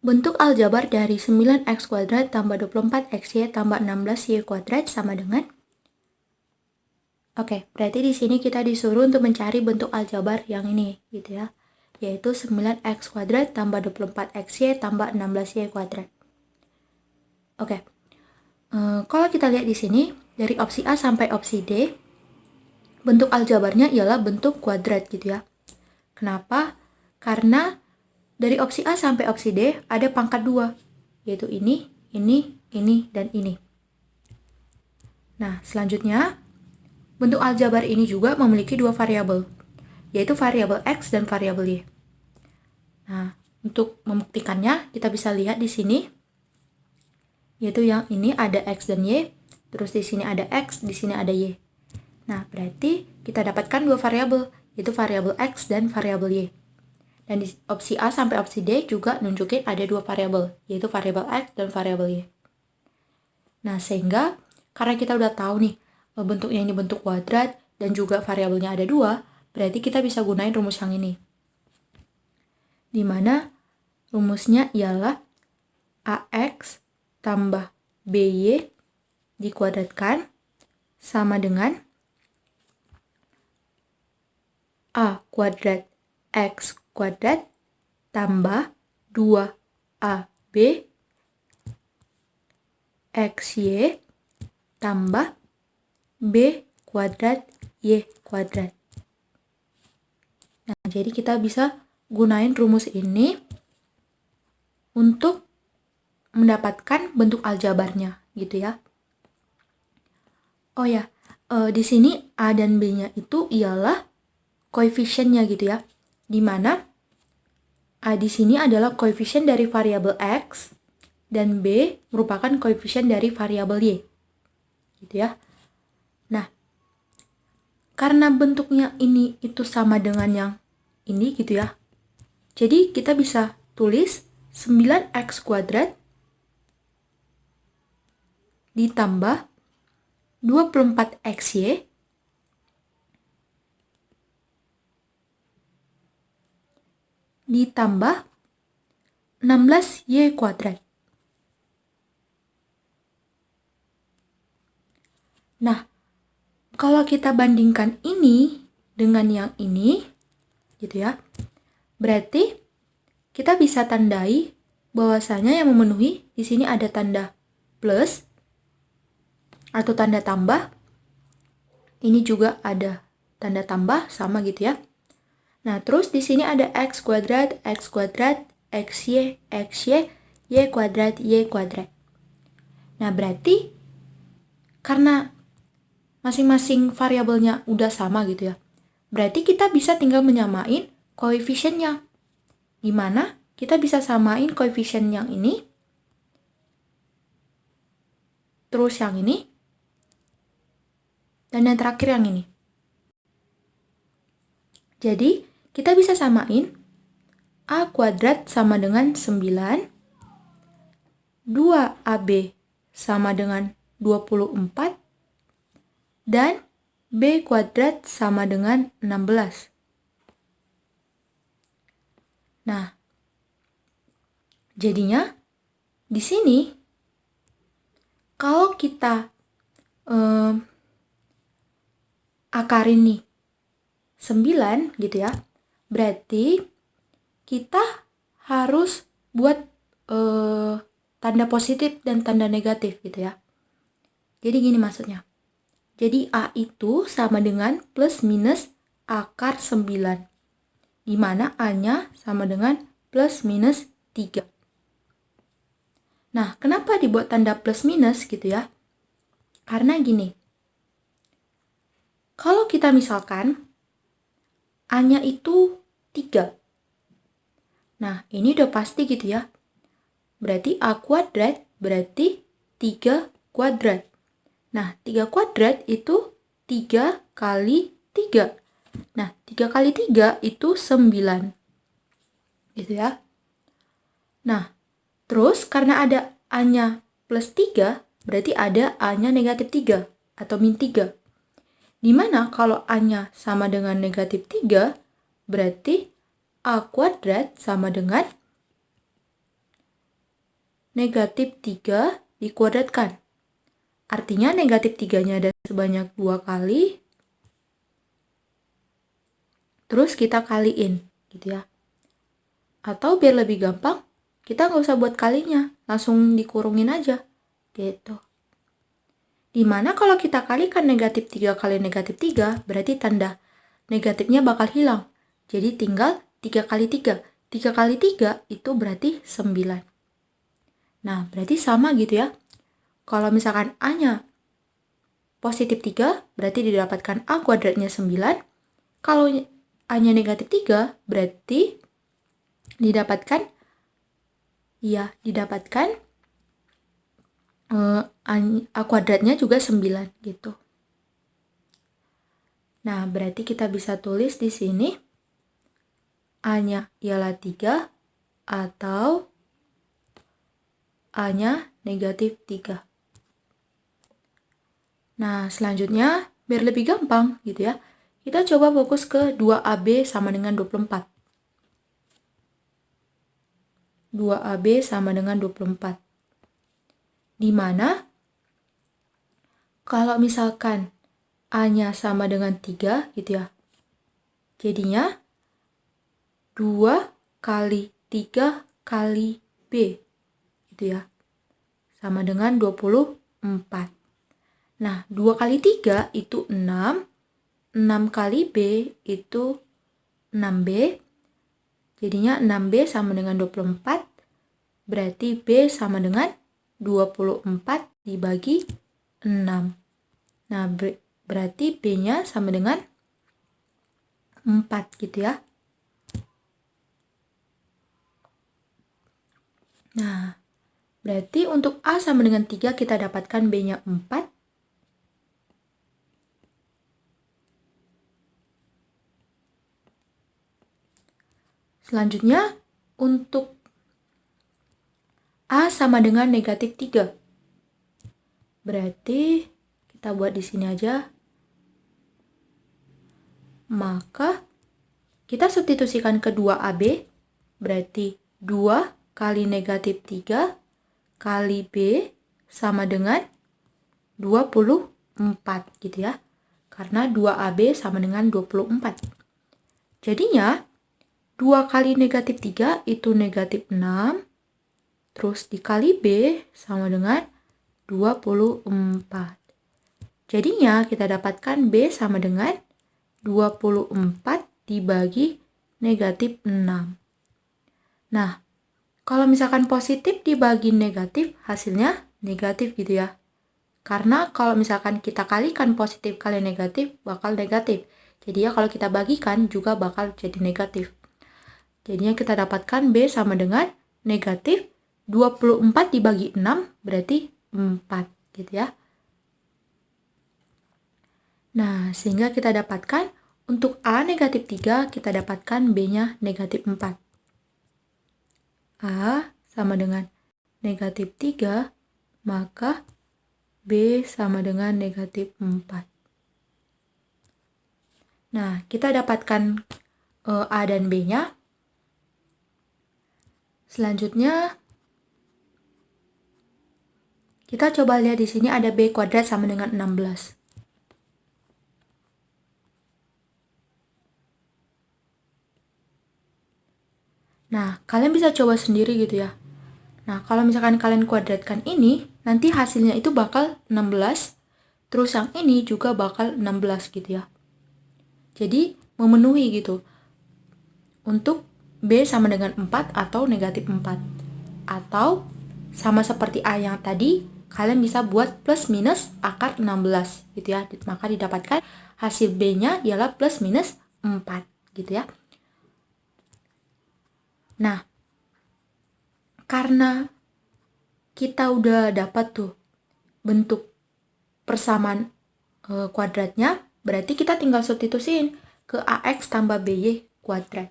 Bentuk aljabar dari 9x kuadrat tambah 24xy tambah 16y kuadrat sama dengan. Oke, berarti di sini kita disuruh untuk mencari bentuk aljabar yang ini, gitu ya. Yaitu 9x kuadrat tambah 24xy tambah 16y kuadrat. Oke, kalau kita lihat di sini, dari opsi A sampai opsi D, bentuk aljabarnya ialah bentuk kuadrat, gitu ya. Kenapa? Karena dari opsi A sampai opsi D ada pangkat 2, yaitu ini, dan ini. Nah, selanjutnya, bentuk aljabar ini juga memiliki dua variabel, yaitu variabel X dan variabel Y. Nah, untuk membuktikannya, kita bisa lihat di sini, yaitu yang ini ada X dan Y, terus di sini ada X, di sini ada Y. Nah, berarti kita dapatkan dua variabel, yaitu variabel X dan variabel Y. Dan di opsi A sampai opsi D juga nunjukin ada dua variabel, yaitu variabel X dan variabel Y. Nah, sehingga karena kita udah tahu nih, bentuknya ini bentuk kuadrat dan juga variabelnya ada dua, berarti kita bisa gunain rumus yang ini. Di mana rumusnya ialah AX tambah BY dikuadratkan sama dengan A kuadrat X kuadrat tambah 2AB XY tambah B kuadrat Y kuadrat. Nah, jadi kita bisa gunain rumus ini untuk mendapatkan bentuk aljabarnya, gitu ya. Oh ya, di sini A dan B-nya itu ialah koefisiennya, gitu ya. Di mana A di sini adalah koefisien dari variabel X dan B merupakan koefisien dari variabel Y. Gitu ya. Nah, karena bentuknya ini itu sama dengan yang ini gitu ya. Jadi kita bisa tulis 9x kuadrat ditambah 24xy ditambah 16y kuadrat. Nah, kalau kita bandingkan ini dengan yang ini, gitu ya, berarti kita bisa tandai bahwasanya yang memenuhi di sini ada tanda plus atau tanda tambah. Ini juga ada tanda tambah sama gitu ya. Nah, terus di sini ada x kuadrat, xy, y kuadrat. Nah, berarti karena masing-masing variabelnya udah sama gitu ya. Berarti kita bisa tinggal menyamain koefisiennya. Di mana kita bisa samain koefisien yang ini, terus yang ini, dan yang terakhir yang ini. Jadi, kita bisa samain A kuadrat sama dengan 9, 2AB sama dengan 24, dan B kuadrat sama dengan 16. Nah, jadinya di sini kalau kita akarin nih 9 gitu ya, berarti kita harus buat tanda positif dan tanda negatif gitu ya. Jadi gini maksudnya. Jadi A itu sama dengan plus minus akar 9. Di mana A-nya sama dengan plus minus 3. Nah, kenapa dibuat tanda plus minus gitu ya? Karena gini. Kalau kita misalkan A-nya itu 3. Nah, ini udah pasti gitu ya. Berarti A kuadrat berarti 3 kuadrat. Nah, 3 kuadrat itu 3 kali 3. Nah, 3 kali 3 itu 9. Gitu ya. Nah, terus karena ada A-nya plus 3, berarti ada A-nya negatif 3 atau min 3. Dimana kalau A-nya sama dengan negatif 3, berarti A kuadrat sama dengan negatif 3 dikuadratkan. Artinya negatif 3-nya ada sebanyak 2 kali. Terus kita kaliin, gitu ya. Atau biar lebih gampang, kita nggak usah buat kalinya, langsung dikurungin aja, gitu. Dimana kalau kita kalikan negatif 3 kali negatif 3, berarti tanda negatifnya bakal hilang. Jadi tinggal 3 kali 3. 3 kali 3 itu berarti 9. Nah, berarti sama gitu ya. Kalau misalkan A-nya positif 3, berarti didapatkan A kuadratnya 9. Kalau A-nya negatif 3, berarti didapatkan A kuadratnya juga 9 gitu. Nah, berarti kita bisa tulis di sini A-nya ialah 3 atau A-nya negatif 3. Nah, selanjutnya biar lebih gampang gitu ya, kita coba fokus ke 2AB sama dengan 24. 2AB sama dengan 24. Di mana kalau misalkan A-nya sama dengan 3 gitu ya, jadinya 2 kali 3 kali B gitu ya, sama dengan 24. Nah, 2 kali 3 itu 6, 6 kali B itu 6B, jadinya 6B sama dengan 24, berarti B sama dengan 24 dibagi 6. Nah, berarti B-nya sama dengan 4 gitu ya. Nah, berarti untuk A sama dengan 3 kita dapatkan B-nya 4. Selanjutnya, untuk A sama dengan negatif 3. Berarti kita buat di sini aja. Maka kita substitusikan kedua AB, berarti 2 kali negatif 3 kali B sama dengan 24 gitu ya. Karena 2AB sama dengan 24. Jadinya 2 kali negatif 3 itu negatif 6. Terus dikali B sama dengan 24. Jadinya kita dapatkan B sama dengan 24 dibagi negatif 6. Nah, kalau misalkan positif dibagi negatif, hasilnya negatif gitu ya. Karena kalau misalkan kita kalikan positif kali negatif, bakal negatif. Jadi ya kalau kita bagikan juga bakal jadi negatif. Jadinya kita dapatkan B sama dengan negatif 24 dibagi 6 berarti 4 gitu ya. Nah, sehingga kita dapatkan untuk A negatif 3, kita dapatkan B-nya negatif 4. A sama dengan negatif 3, maka B sama dengan negatif 4. Nah, kita dapatkan A dan B-nya. Selanjutnya, kita coba lihat di sini ada B kuadrat sama dengan 16. Nah, kalian bisa coba sendiri gitu ya. Nah, kalau misalkan kalian kuadratkan ini, nanti hasilnya itu bakal 16. Terus yang ini juga bakal 16 gitu ya. Jadi, memenuhi gitu. Untuk B sama dengan 4 atau negatif 4. Atau, sama seperti A yang tadi, kalian bisa buat plus minus akar 16 gitu ya. Maka didapatkan hasil B-nya ialah plus minus 4 gitu ya. Nah, karena kita udah dapat tuh bentuk persamaan kuadratnya, berarti kita tinggal substitusiin ke AX tambah BY kuadrat.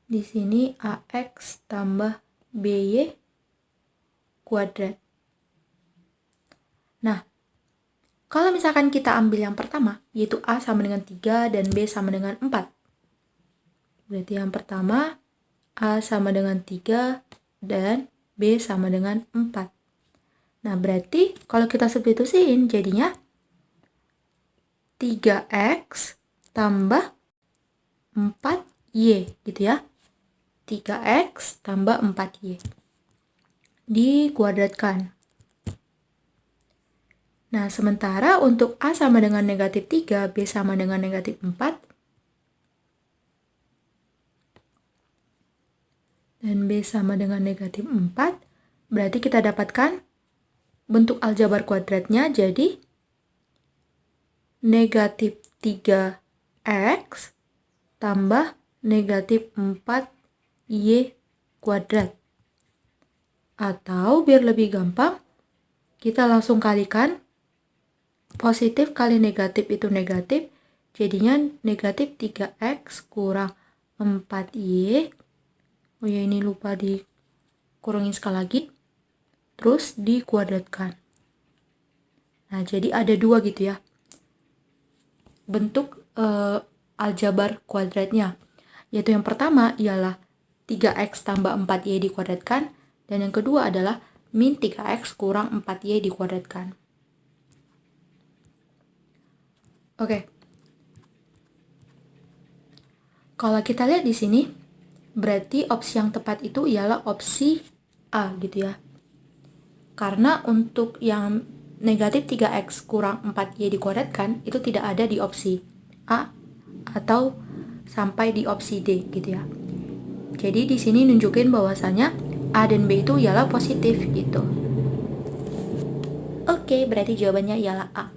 Di sini AX tambah BY kuadrat. Nah, kalau misalkan kita ambil yang pertama, yaitu A sama dengan 3 dan B sama dengan 4. Berarti yang pertama, A sama dengan 3 dan B sama dengan 4. Nah, berarti kalau kita substitusiin jadinya 3X tambah 4Y gitu ya. 3X tambah 4Y. Dikuadratkan. Nah, sementara untuk A sama dengan negatif 3, B sama dengan negatif 4, dan B sama dengan negatif 4, berarti kita dapatkan bentuk aljabar kuadratnya jadi negatif 3X tambah negatif 4Y kuadrat. Atau biar lebih gampang, kita langsung kalikan positif kali negatif itu negatif, jadinya negatif 3X kurang 4Y. Oh ya, ini lupa dikurangin sekali lagi. Terus dikuadratkan. Nah, jadi ada dua gitu ya bentuk aljabar kuadratnya. Yaitu yang pertama ialah 3X tambah 4Y dikuadratkan, dan yang kedua adalah min 3X kurang 4Y dikuadratkan. Oke. Kalau kita lihat di sini, berarti opsi yang tepat itu ialah opsi A gitu ya. Karena untuk yang negatif 3X kurang 4Y dikuadratkan itu tidak ada di opsi A atau sampai di opsi D gitu ya. Jadi di sini nunjukin bahwasanya A dan B itu ialah positif gitu. Oke, berarti jawabannya ialah A.